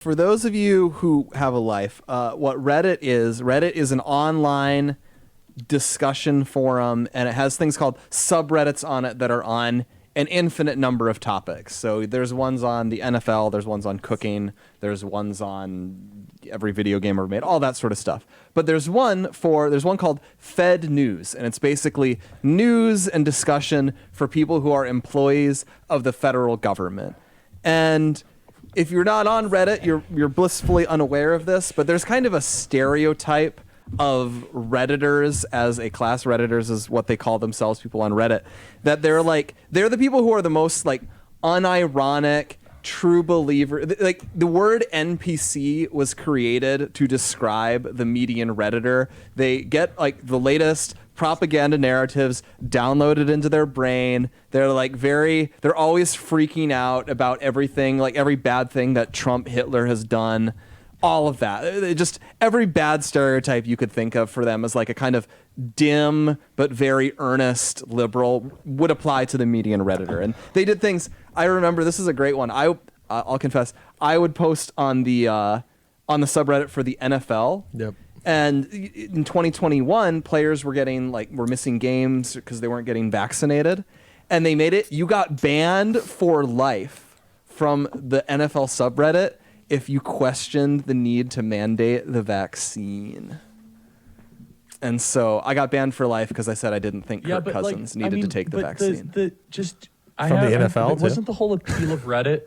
For those of you who have a life, what Reddit is an online discussion forum, and it has things called subreddits on it that are on an infinite number of topics. So there's ones on the NFL, there's ones on cooking, there's ones on every video game ever made, all that sort of stuff. But there's one called Fed News, and it's basically news and discussion for people who are employees of the federal government. And if you're not on Reddit, you're blissfully unaware of this, but there's kind of a stereotype of Redditors as a class. Redditors is what they call themselves, people on Reddit, that they're the people who are the most like unironic, true believer. Like the word NPC was created to describe the median Redditor. They get like the latest propaganda narratives downloaded into their brain. They're always freaking out about everything, like every bad thing that Trump, Hitler has done. All of that. Just every bad stereotype you could think of for them as like a kind of dim but very earnest liberal would apply to the median Redditor. And they did things. I remember, this is a great one. I'll confess, I would post on the subreddit for the NFL. Yep. And in 2021, players were missing games because they weren't getting vaccinated, and they made it, you got banned for life from the NFL subreddit if you questioned the need to mandate the vaccine. And so I got banned for life because I said I didn't think Kirk Cousins needed to take the vaccine. From the NFL too? Wasn't the whole appeal of Reddit?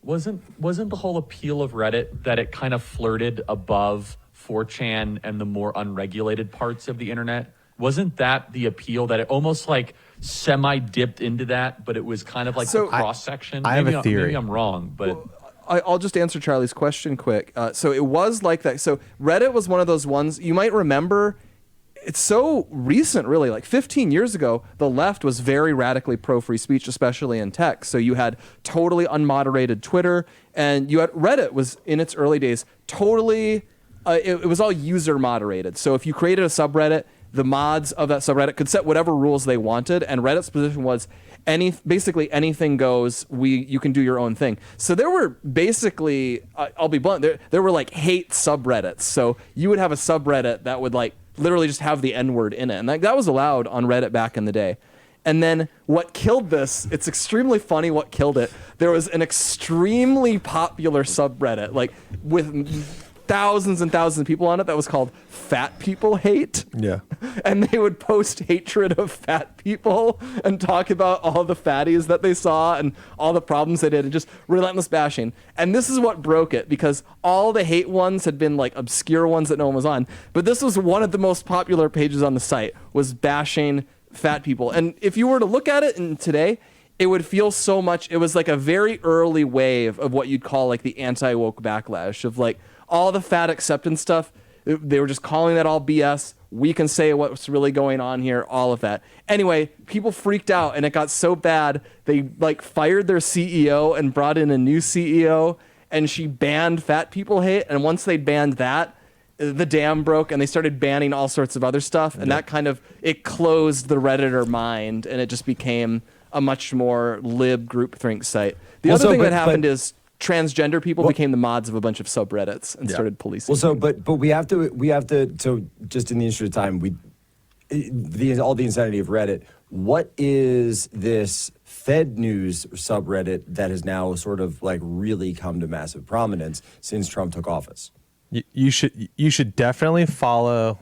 Wasn't the whole appeal of Reddit that it kind of flirted above 4chan and the more unregulated parts of the internet? Wasn't that the appeal, that it almost like semi-dipped into that, but it was kind of like the cross-section? I have a theory. Maybe I'm wrong, but... Well, I'll just answer Charlie's question quick. So it was like that. So Reddit was one of those ones, you might remember, it's so recent, really. Like 15 years ago, the left was very radically pro-free speech, especially in tech. So you had totally unmoderated Twitter, and you had Reddit was, in its early days, totally... it was all user moderated. So if you created a subreddit, the mods of that subreddit could set whatever rules they wanted, and Reddit's position was basically anything goes. You can do your own thing. So there were basically, I'll be blunt, there were like hate subreddits. So you would have a subreddit that would like literally just have the N-word in it, and that was allowed on Reddit back in the day. And then what killed this, it's extremely funny what killed it. There was an extremely popular subreddit, like with thousands and thousands of people on it, that was called Fat People Hate. Yeah. And they would post hatred of fat people and talk about all the fatties that they saw and all the problems they did and just relentless bashing. And this is what broke it, because all the hate ones had been like obscure ones that no one was on. But this was one of the most popular pages on the site, was bashing fat people. And if you were to look at it in today, it would feel so much, it was like a very early wave of what you'd call like the anti-woke backlash of like, all the fat acceptance stuff, they were just calling that all BS. We can say what's really going on here, all of that. Anyway, people freaked out, and it got so bad, they like fired their CEO and brought in a new CEO, and she banned Fat People Hate. And once they banned that, the dam broke, and they started banning all sorts of other stuff. And that kind of, it closed the Redditor mind, and it just became a much more lib groupthink site. The other thing that happened is transgender people became the mods of a bunch of subreddits and started policing. Well, so but we have to. So just in the interest of time, all the insanity of Reddit. What is this Fed News subreddit that has now sort of like really come to massive prominence since Trump took office? You should definitely follow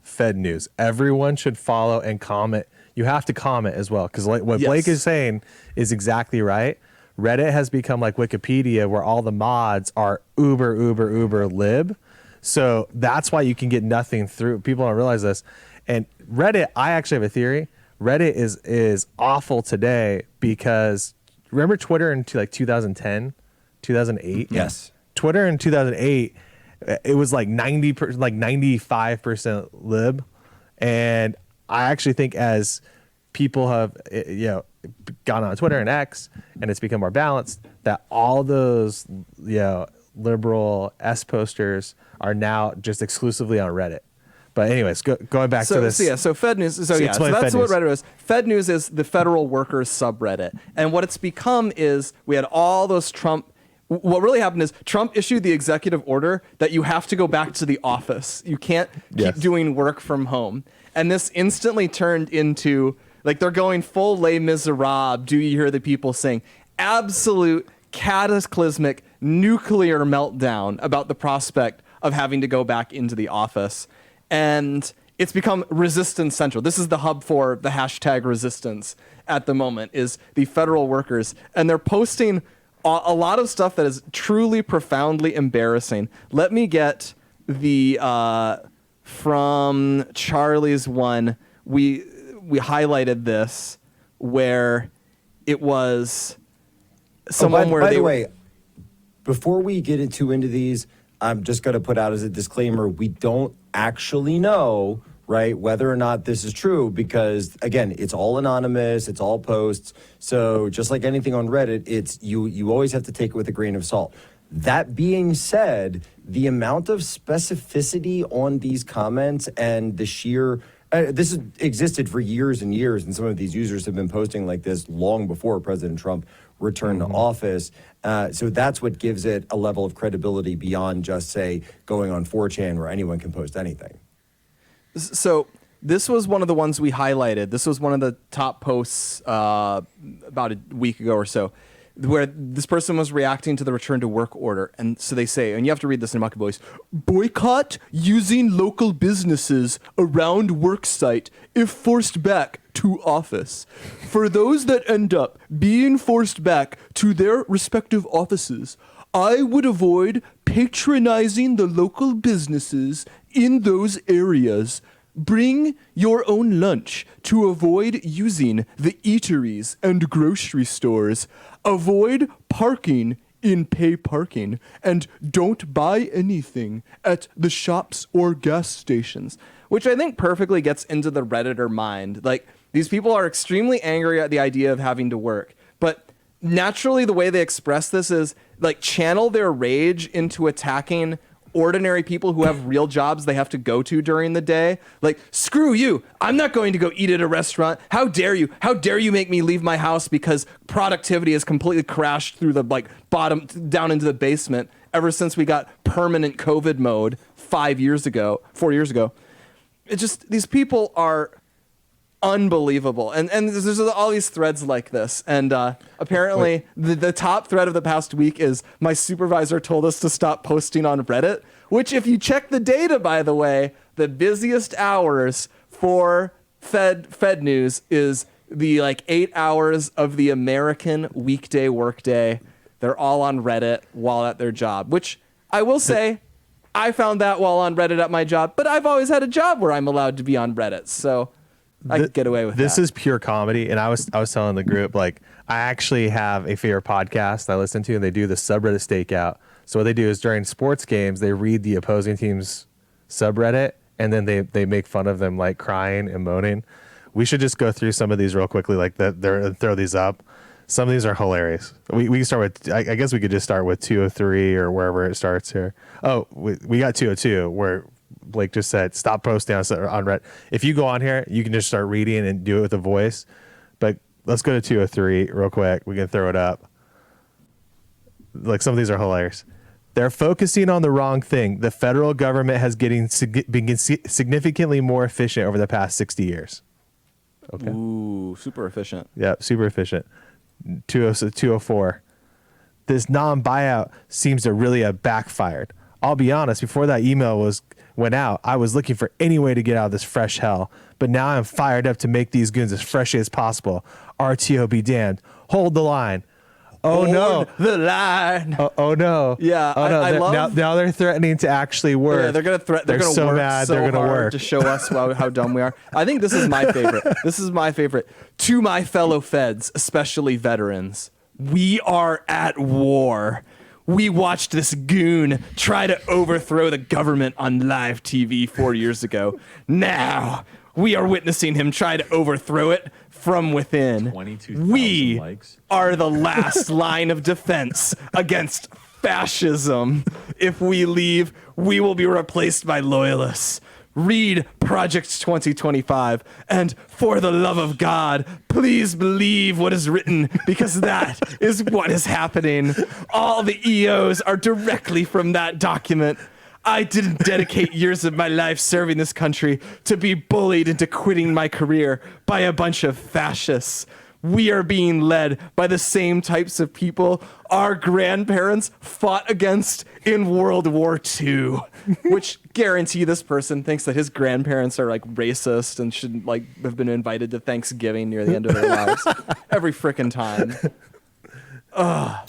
Fed News. Everyone should follow and comment. You have to comment as well, because like what Blake is saying is exactly right. Reddit has become like Wikipedia, where all the mods are uber lib. So that's why you can get nothing through. People don't realize this. And Reddit, I actually have a theory. Reddit is awful today because remember Twitter in like 2010, 2008? Yes. Twitter in 2008, it was like 95% lib. And I actually think as people have, gone on Twitter and X, and it's become more balanced, that all those liberal S posters are now just exclusively on Reddit. But anyways, going back to this. So Fed News. So that's what Reddit is. Fed News is the federal workers subreddit. And what it's become is we had all those Trump what really happened is Trump issued the executive order that you have to go back to the office. You can't keep doing work from home. And this instantly turned into, like, they're going full Les Miserables. Do you hear the people sing? Absolute cataclysmic nuclear meltdown about the prospect of having to go back into the office. And it's become resistance central. This is the hub for the hashtag resistance at the moment, is the federal workers. And they're posting a lot of stuff that is truly profoundly embarrassing. Let me get the from Charlie's one. We highlighted this where it was someone where by the way, before we get into these, I'm just going to put out as a disclaimer: we don't actually know, right, whether or not this is true, because again, it's all anonymous, it's all posts. So just like anything on Reddit, it's you always have to take it with a grain of salt. That being said, the amount of specificity on these comments and the sheer this has existed for years and years, and some of these users have been posting like this long before President Trump returned to office. So that's what gives it a level of credibility beyond just, say, going on 4chan where anyone can post anything. So this was one of the ones we highlighted. This was one of the top posts about a week ago or so, where this person was reacting to the return to work order. And so they say, and you have to read this in Maki voice, boycott using local businesses around worksite if forced back to office. For those that end up being forced back to their respective offices, I would avoid patronizing the local businesses in those areas. Bring your own lunch to avoid using the eateries and grocery stores. Avoid parking in pay parking, and don't buy anything at the shops or gas stations. Which I think perfectly gets into the Redditor mind. Like, these people are extremely angry at the idea of having to work, but naturally the way they express this is, like, channel their rage into attacking ordinary people who have real jobs they have to go to during the day. Like, screw you, I'm not going to go eat at a restaurant. How dare you make me leave my house because productivity has completely crashed through the, like, bottom down into the basement ever since we got permanent COVID mode 4 years ago. It's just, these people are unbelievable. And there's all these threads like this. And apparently the top thread of the past week is, my supervisor told us to stop posting on Reddit, which, if you check the data, by the way, the busiest hours for Fed news is the, like, 8 hours of the American weekday workday. They're all on Reddit while at their job, which I will say, I found that while on Reddit at my job, but I've always had a job where I'm allowed to be on Reddit. So I could get away with this. That. This is pure comedy. And I was telling the group, like, I actually have a favorite podcast I listen to, and they do the subreddit stakeout. So what they do is, during sports games, they read the opposing team's subreddit, and then they make fun of them, like, crying and moaning. We should just go through some of these real quickly, like throw these up. Some of these are hilarious. We can start with, I guess we could just start with 203 or wherever it starts here. Oh, we got 202 where Blake just said, stop posting on Reddit. If you go on here, you can just start reading and do it with a voice. But let's go to 203 real quick. We can throw it up. Like, some of these are hilarious. They're focusing on the wrong thing. The federal government has been significantly more efficient over the past 60 years. Okay. Ooh, super efficient. Yeah, super efficient. 204. This non-buyout seems to really have backfired. I'll be honest, before that email went out, I was looking for any way to get out of this fresh hell. But now I'm fired up to make these goons as fresh as possible. RTO be damned. Hold the line. Oh, no. The line. Oh no. Yeah, Oh, no. I love... Now they're threatening to actually work. Yeah, they're going to They're going to so work mad so they're gonna hard work to show us how dumb we are. I think this is my favorite. This is my favorite. To my fellow feds, especially veterans, we are at war. We watched this goon try to overthrow the government on live TV 4 years ago. Now we are witnessing him try to overthrow it from within. 22,000 we likes. are the last line of defense against fascism. If we leave, we will be replaced by loyalists. read Project 2025, and for the love of God, please believe what is written, because that is what is happening. All the EOs are directly from that document. I didn't dedicate years of my life serving this country to be bullied into quitting my career by a bunch of fascists. We are being led by the same types of people our grandparents fought against in World War II, which guarantee this person thinks that his grandparents are like racist and shouldn't like have been invited to Thanksgiving near the end of their lives every frickin' time. Ugh.